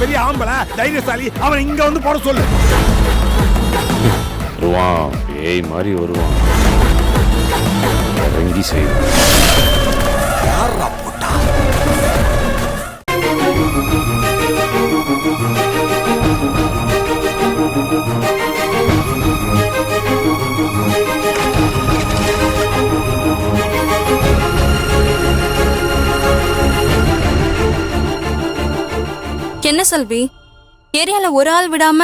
பெரிய ஆம்பளை தைரியசாலி, அவன் இங்க வந்து போட சொல்லு. வருவான், பேய் மாதிரி வருவான், இறங்கி செய்வான். என்ன செல்வி, ஏரியால ஒரு ஆள் விடாம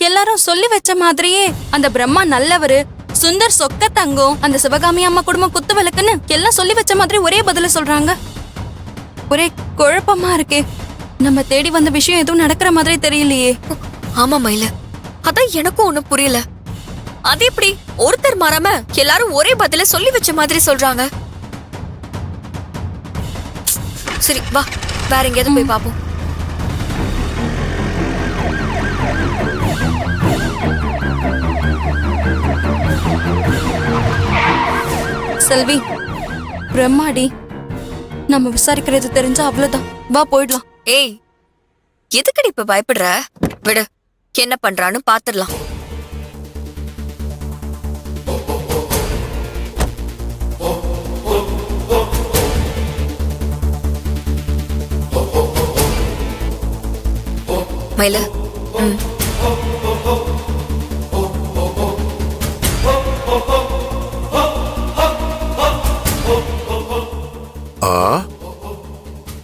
எல்லாரும் சொல்லி வச்ச மாதிரியே அந்த பிரம்மா நல்லவரு, சுந்தர் சொக்க தங்கம், அந்த சிவகாமி அம்மா குடும்பம் குத்து விளக்குன்னு எல்லாம் சொல்லி வச்ச மாதிரி ஒரே பதில சொல்றாங்க. ஒரே குழப்பமா இருக்கே. நம்ம தேடி வந்த விஷயம் எதுவும் நடக்கிற மாதிரி தெரியலையே. ஆமா மயில, அதான் எனக்கும் ஒண்ணும் புரியல. அது எப்படி ஒருத்தர் மாறாம எல்லாரும் ஒரே பதில சொல்லி வச்ச மாதிரி சொல்றாங்க? சரி வா, வேற எங்கேயாவது போய் பாப்போம். செல்வி, பிரம்மாடி, நம்ம விசாரிக்கிறது தெரிஞ்சா அவ்வளவுதான். வா போயிடலாம். ஏய், எதுக்கடி இப்ப பயப்படுற? விடு, என்ன பண்றான்னு பாத்துடலாம். மயில,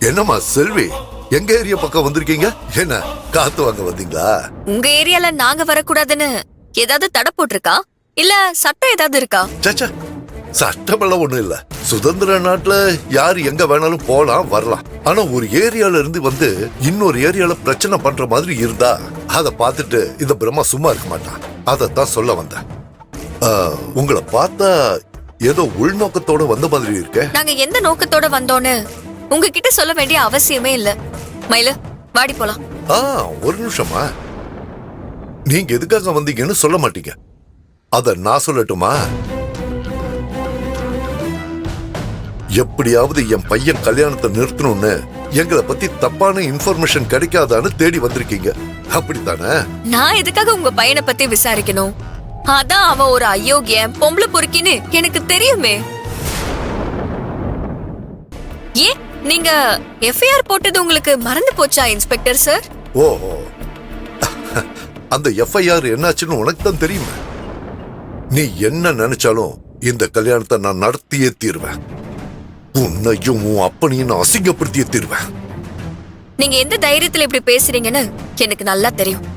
என்னம்மா செல்வி, எங்க ஏரியா பக்கம் வந்திருக்கீங்க? என்ன காத்து வாங்க வந்தீங்களா? உங்க ஏரியால நாங்க வரக்கூடாதுன்னு ஏதாவது தடை போட்டிருக்கா? இல்ல சட்டம் ஏதாவது இருக்கா? சச்சா, சட்டமெல்லாம் ஒண்ணும் இல்ல. சுதந்திர நாட்டுல யாரு எங்க வேணாலும் போலாம் வரலாம். ஆனா ஒரு ஏரியால இருந்து வந்து இன்னொரு ஏரியால பிரச்சனை பண்ற மாதிரி இருந்தா அத பார்த்துட்டு இந்த பிரம்மா சும்மா இருக்க மாட்டான். அதத்தான் சொல்ல வந்தேன். உங்களை பார்த்தா ஏதோ உள்நோக்கத்தோட வந்த மாதிரி இருக்க. நாங்க எந்த நோக்கத்தோட வந்தோன்னு உங்ககிட்ட சொல்ல வேண்டிய அவசியமே இல்ல. மயில, வாடி போலாம். ஒரு நிமிஷமா, நீங்க எதுக்காக வந்தீங்கன்னு சொல்ல மாட்டீங்க. அத நான் சொல்லட்டுமா? எப்படியாவது என் பையன் கல்யாணத்தை நிறுத்தணும்னு எங்களை பத்தி தப்பான இன்ஃபர்மேஷன் கிடைக்காதான்னு தேடி வந்திருக்கீங்க, அப்படித்தானே? நான் எதுக்காக உங்க பையனை பத்தி விசாரிக்கணும்? அதான் அவன் ஒரு அயோக்கியன், பொம்பளை பொறுக்கின்னு எனக்கு தெரியுமே. ஏன் நீங்க எஃப்ஐஆர் போட்டது உங்களுக்கு மறந்து போச்சா இன்ஸ்பெக்டர் சார்? ஓஹோ, அந்த எஃப்ஐஆர் என்னாச்சுன்னு உனக்கு தான் தெரியுமா? நீ என்ன நினைச்சாலும் இந்த கல்யாணத்தை நான் நடத்தியே தீர்வேன். உன்னையும் உன் அப்பனையும் நான் அசிங்கப்படுத்தியே தீர்வேன். நீங்க எந்த தைரியத்துல இப்படி பேசுறீங்கன்னு எனக்கு நல்லா தெரியும்.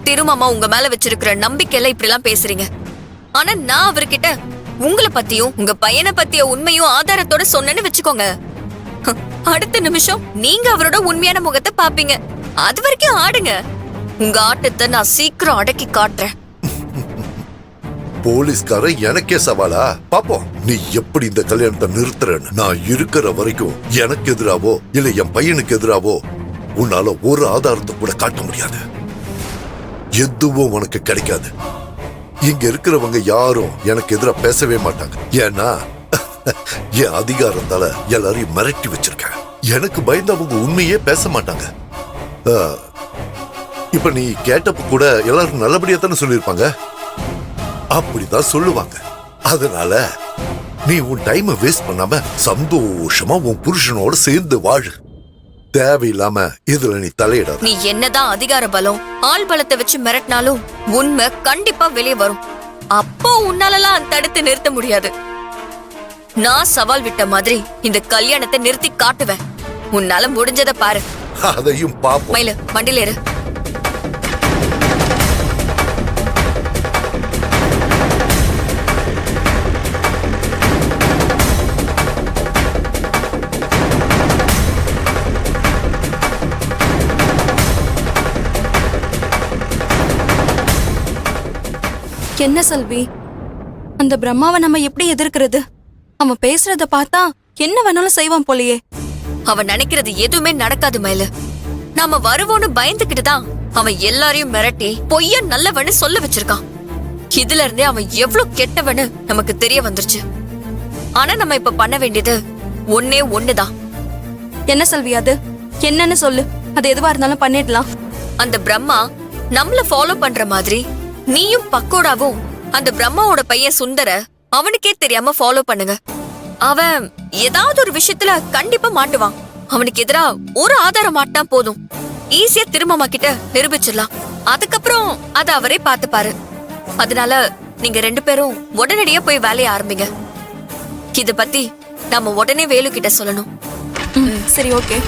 திருமாமா உங்க மேல வச்சிருக்கிற நம்பிக்கையில இப்படி எல்லாம் பேசுறீங்க. ஆனா நான் அவர்கிட்ட உங்களை பத்தியும் உங்க பையனை பத்திய உண்மையும் ஆதாரத்தோட சொன்னேன்னு வச்சுக்கோங்க, அடுத்த நிமிஷம் நீங்க அவரோட உண்மையான முகத்தை பாப்பீங்க. அது வரைக்கும் ஆடுங்க. உங்க ஆட்டத்தை நான் சீக்கிரம் அடக்கி காட்டுறேன். போலீஸ்கார எனக்கே சவாலா? பாப்போம் நீ எப்படி இந்த கல்யாணத்தை நிறுத்துறன்னு. நான் இருக்கிற வரைக்கும் எனக்கு எதிராவோ இல்ல என் பையனுக்கு எதிராவோ உன்னால ஒரு ஆதாரத்தை கூட காட்ட முடியாது. எதுவும் உனக்கு கிடைக்காது. இங்க இருக்கிறவங்க யாரும் எனக்கு எதிராக பேசவே மாட்டாங்க. ஏன்னா என் அதிகாரத்தால எல்லாரையும் மிரட்டி வச்சிருக்கேன். எனக்கு பயந்தவங்க உண்மையே பேச மாட்டாங்க. இப்ப நீ கேட்டப்ப கூட எல்லாரும் நல்லபடியா தானே சொல்லியிருப்பாங்க. அப்படிதான் சொல்லுவாங்க. அதனால நீ உன் டைமை வேஸ்ட் பண்ணாம சந்தோஷமா உன் புருஷனோட சேர்ந்து வாழு. தேவையில்லாம இதுல நீ தலையிடாத. நீ என்னதான் அதிகார பலம், ஆள் பலத்தை வச்சு மிரட்டினாலும் உண்மை கண்டிப்பா வெளியே வரும். அப்போ உன்னாலலாம் தடுத்து நிறுத்த முடியாது. நான் சவால் விட்ட மாதிரி இந்த கல்யாணத்தை நிறுத்தி காட்டுவேன். உன்னால முடிஞ்சத பாரு. அதையும் பாப்போம். மயில, வண்டியில ஏறு. என்ன செல்வி, அந்த பிரம்மாவை நம்ம எப்படி எதிர்க்கிறது? அவன் பேசுறத பார்த்தா என்ன வேணாலும் செய்வான் போலயே. அவன் நினைக்கிறது எதுவுமே நடக்காது மயில. நாம வருவோன்னு பயந்துகிட்டு தான் அவன் எல்லாரையும் மிரட்டி பொய்ய நல்லவன்னு சொல்ல வச்சிருக்கான். இதுல இருந்தே அவன் எவ்வளவு கெட்டவன்னு நமக்கு தெரிய வந்துருச்சு. ஆனா நம்ம இப்ப பண்ண வேண்டியது ஒன்னே ஒண்ணுதான். என்ன செல்வி அது? என்னன்னு சொல்லு. அது எதுவா இருந்தாலும் பண்ணிடலாம். அந்த பிரம்மா நம்மள ஃபாலோ பண்ற மாதிரி நீயும் பக்கோடாவும் அந்த பிரம்மாவோட பையன் சுந்தர அவனுக்கே தெரியாம ஃபாலோ பண்ணுங்க. அவன் ஏதாவது ஒரு விஷயத்துல கண்டிப்பா மாட்டுவான். அவனுக்கு எதிரா ஒரு ஆதாரம் மாட்டினா போதும், ஈஸியா திருமம்மா கிட்ட நிரூபிச்சிடலாம். அதுக்கப்புறம் அத அவரே பாத்துப்பாரு. அதனால நீங்க 2 பேரும் உடனடியா போய் வேலைய ஆரம்பிங்க. இத பத்தி நாம உடனே வேலு கிட்ட சொல்லணும். சரி, ஓகே.